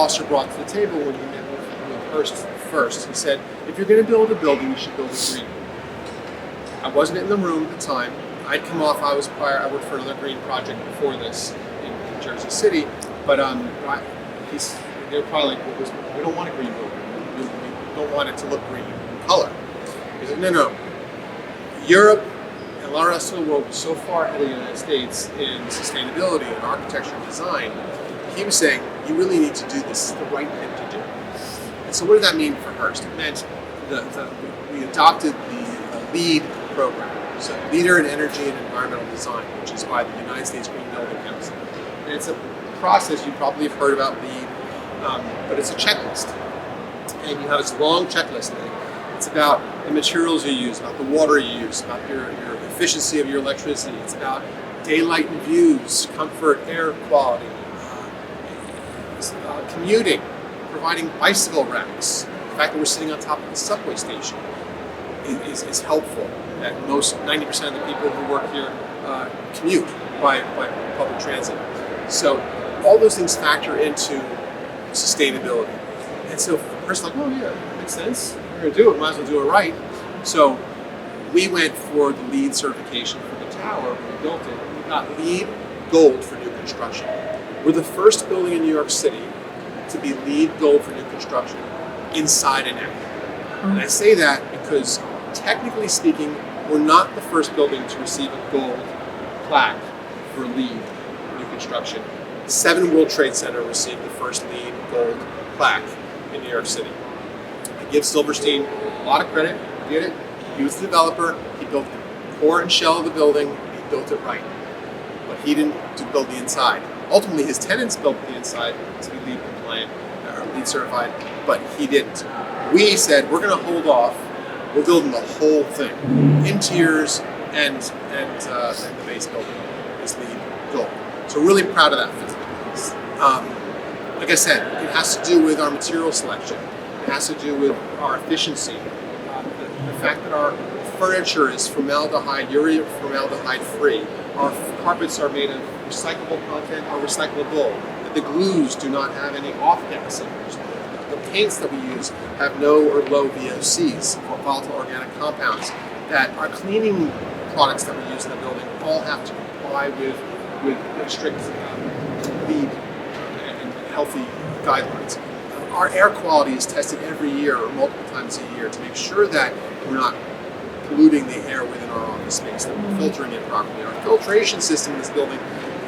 officer brought to the table when he met with Hearst first. He said, if you're going to build a building, you should build it green. I wasn't in the room at the time. I'd come off, I worked for another green project before this in Jersey City, but they were probably like, we don't want a green building. We don't want it to look green in color. He said, no. Europe and a lot of the rest of the world was so far ahead of the United States in sustainability and architecture and design. He was saying, you really need to do this. This is the right thing to do. And so what did that mean for Hearst? It meant we adopted the LEED program, so Leader in Energy and Environmental Design, which is by the United States Green Building Council. And it's a process you probably have heard about LEED, but it's a checklist. And you have this long checklist. It's about the materials you use, about the water you use, about your efficiency of your electricity. It's about daylight and views, comfort, air quality, commuting, providing bicycle racks. The fact that we're sitting on top of the subway station is helpful. That most 90% of the people who work here commute by public transit. So all those things factor into sustainability. And so first, like, oh yeah, that makes sense. We're going to do it, might as well do it right. So we went for the LEED certification for the tower when we built it. We got LEED Gold for new construction. We're the first building in New York City to be LEED Gold for new construction, inside and out. And I say that because technically speaking, we're not the first building to receive a gold plaque for LEED new construction. 7 World Trade Center received the first LEED Gold plaque in New York City. I give Silverstein a lot of credit. He did it. He was the developer. He built the core and shell of the building. He built it right. But he didn't build the inside. Ultimately, his tenants built the inside to be LEED compliant or LEED certified, but he didn't. We said, we're going to hold off. We're building the whole thing. Interiors and the base building is LEED Gold. So we're really proud of that physical. Like I said, it has to do with our material selection. It has to do with our efficiency. The fact that our furniture is formaldehyde, urea formaldehyde free. Our carpets are made of recyclable content, are recyclable. The glues do not have any off-gas in them. The paints that we use have no or low VOCs, or volatile organic compounds. That our cleaning products that we use in the building all have to comply with strict LEED and healthy guidelines. Our air quality is tested every year or multiple times a year to make sure that we're not polluting the air within our office space, that we're filtering it properly. Our filtration system in this building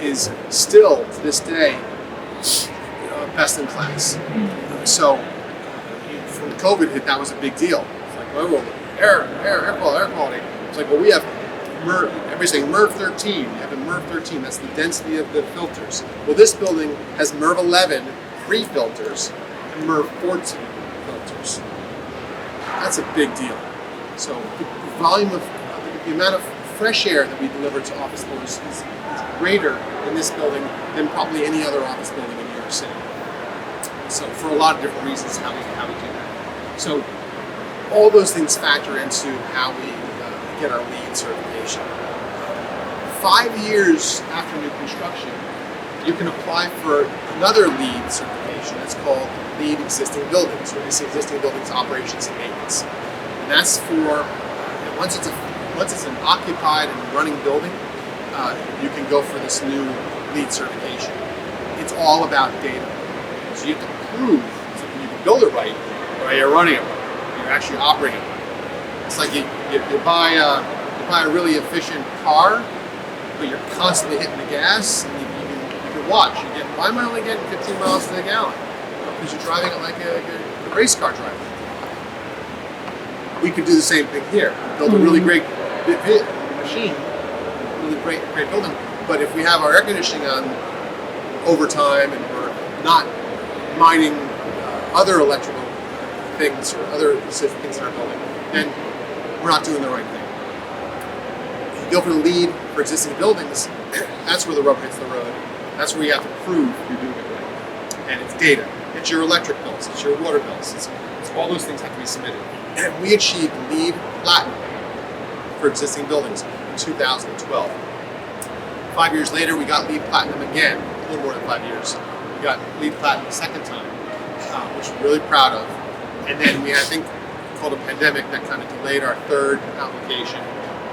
is still, to this day, best in class. So, when COVID hit, that was a big deal. It's like, well, air quality. It's like, well, we have everybody's saying MERV 13. You have a MERV 13. That's the density of the filters. Well, this building has MERV 11 pre-filters and MERV 14 filters. That's a big deal. So the volume of the amount of fresh air that we deliver to office buildings is greater in this building than probably any other office building in New York City. So for a lot of different reasons, how we do that. So all those things factor into how we get our LEED certification. 5 years after new construction, you can apply for another LEED certification. It's called LEED Existing Buildings, or Existing Buildings Operations and Maintenance. And that's for once it's an occupied and running building, you can go for this new LEED certification. It's all about data. So you have to prove that you can build it right, or you're running it right, you're actually operating it right. It's like you buy a really efficient car, but you're constantly hitting the gas, and you can watch. Why am I only getting 15 miles to the gallon? Because you're driving it like a race car driver. We could do the same thing here. Build a really great machine, really great building. But if we have our air conditioning on overtime and we're not mining other electrical things or other specific things in our building, then we're not doing the right thing. If you go for the LEED for existing buildings, that's where the rubber hits the road. That's where you have to prove you're doing it right. And it's data. It's your electric bills. It's your water bills. It's all those things have to be submitted. And we achieved LEED Platinum for existing buildings in 2012. 5 years later, we got LEED Platinum again. A little more than 5 years. We got LEED Platinum the second time in which we're really proud of. And then we, I think, called a pandemic that kind of delayed our third application.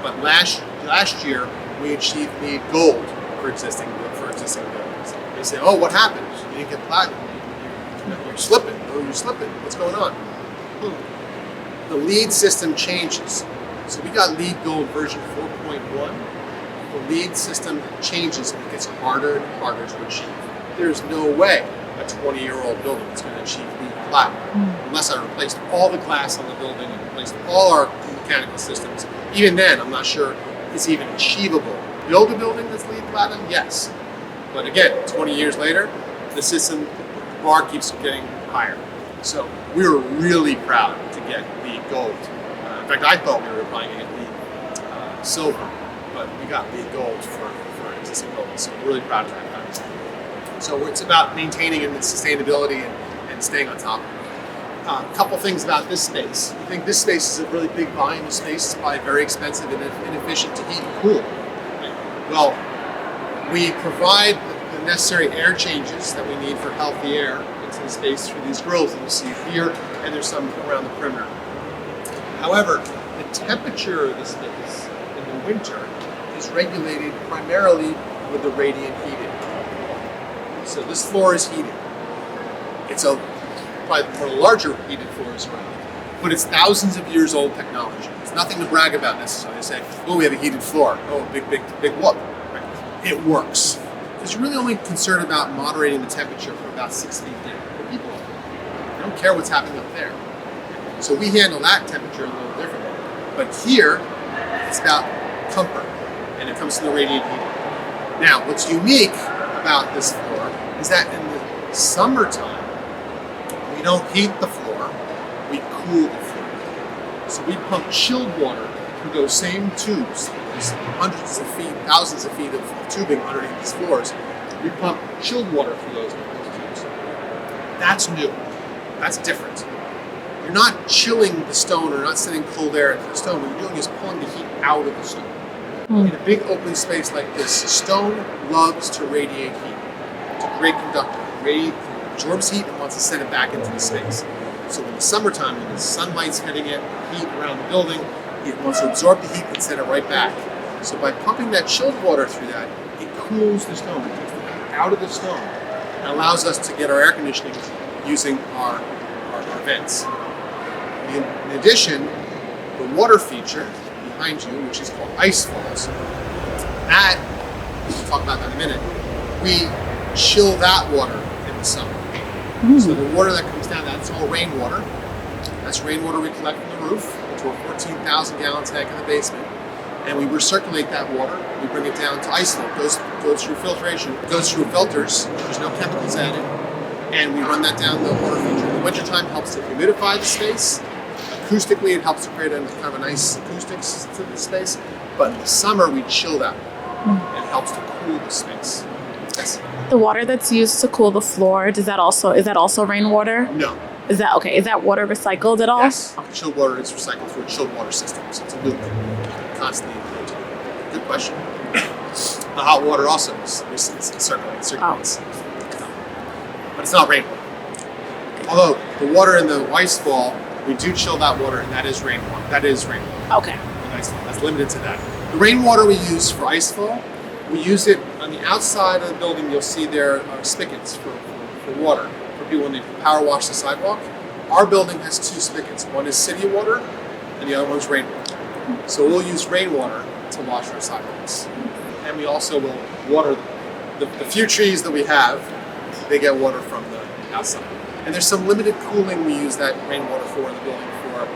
But last year we achieved LEED Gold for existing buildings. They say, "Oh, what happened? You didn't get platinum. You're slipping. Oh, you're slipping. What's going on?" The LEED system changes. So we got LEED Gold version 4.1. The LEED system changes and it gets harder and harder to achieve. There's no way a 20-year-old building is going to achieve LEED Platinum unless I replaced all the glass on the building and replaced all our mechanical systems. Even then, I'm not sure it's even achievable. Build a building that's LEED Platinum? Yes. But again, 20 years later, the system bar keeps getting higher. So we were really proud to get LEED Gold. In fact, I thought we were probably going to get LEED Silver, but we got LEED Gold for existing buildings. So we're really proud of that. So it's about maintaining and sustainability and staying on top of it. A couple things about this space. I think this space is a really big volume of space. It's probably very expensive and inefficient to heat and cool. Well, we provide the necessary air changes that we need for healthy air into the space through these grills that you see here, and there's some around the perimeter. However, the temperature of the space in the winter is regulated primarily with the radiant heating. So this floor is heated. It's probably one of the larger heated floors around, but it's thousands of years old technology. It's nothing to brag about necessarily. They say, "Oh, we have a heated floor. Oh, big whoop." Right? It works. Because you're really only concerned about moderating the temperature from about 6 feet down. For people, they don't care what's happening up there. So we handle that temperature a little differently. But here, it's about comfort, and it comes from the radiant heating. Now, what's unique about this floor is that in the summertime, we don't heat the floor, we cool the floor. So we pump chilled water through those same tubes. There's hundreds of feet, thousands of feet of tubing underneath these floors. We pump chilled water through those tubes. That's new. That's different. You're not chilling the stone or not sending cold air into the stone. What you're doing is pulling the heat out of the stone. In a big open space like this, stone loves to radiate heat. It's a great conductor. It absorbs heat and wants to send it back into the space. So in the summertime, when the sunlight's hitting it, heat around the building, it wants to absorb the heat and send it right back. So by pumping that chilled water through that, it cools the stone. It takes the heat out of the stone and allows us to get our air conditioning using our vents. In addition, the water feature behind you, which is called ice falls, that, we'll talk about that in a minute, we chill that water in the summer. So the water that comes down, that's all rainwater. That's rainwater we collect from the roof into a 14,000 gallon tank in the basement. And we recirculate that water. We bring it down to ice flow. It goes through filtration. It goes through filters. There's no chemicals added. And we run that down the water feature. In the wintertime, helps to humidify the space. Acoustically, it helps to create a kind of a nice acoustics to the space. But in the summer, we chill that water. It helps to cool the space. Yes. The water that's used to cool the floor, is that also rainwater? No. Is that okay? Is that water recycled at all? Yes. Chilled water is recycled through a chilled water system. So it's a loop. Constantly included. Good question. The hot water also is circulates. Oh. But it's not rainwater. Although the water in the ice fall, we do chill that water, and that is rainwater. Okay. That's limited to that. The rainwater we use for ice fall, we use it on the outside of the building. You'll see there are spigots for water for people when they power wash the sidewalk. Our building has 2 spigots. One is city water, and the other one's rainwater. So we'll use rainwater to wash our sidewalks. And we also will water the few trees that we have. They get water from the outside. And there's some limited cooling we use that rainwater for in the building for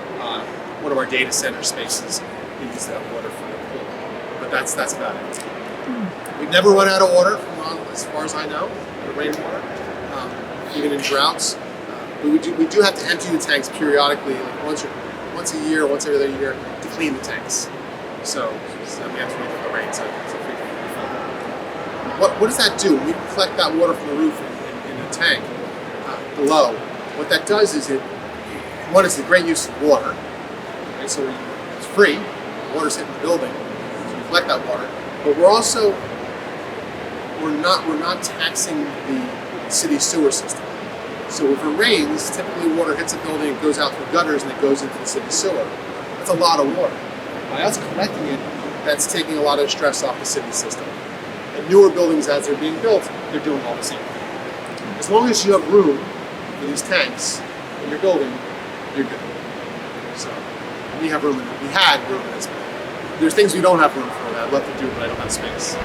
one of our data center spaces. We use that water for the cooling. But that's about it. We've never run out of water, as far as I know, the rainwater, even in droughts. But we do have to empty the tanks periodically, like once a year, once every other year, to clean the tanks. So we have to wait for the rain to fill. What does that do? We collect that water from the roof in a tank below. What that does is one is the great use of water. Right? So it's free. The water's hitting the building, so we collect that water. But we're not taxing the city sewer system. So if it rains, typically water hits a building, it goes out through gutters, and it goes into the city sewer. That's a lot of water. By us collecting it, that's taking a lot of stress off the city system. And newer buildings, as they're being built, they're doing all the same thing. As long as you have room for these tanks in your building, you're good. So we have room. We had room in this building. There's things we don't have room for that I'd love to do, but I don't have space.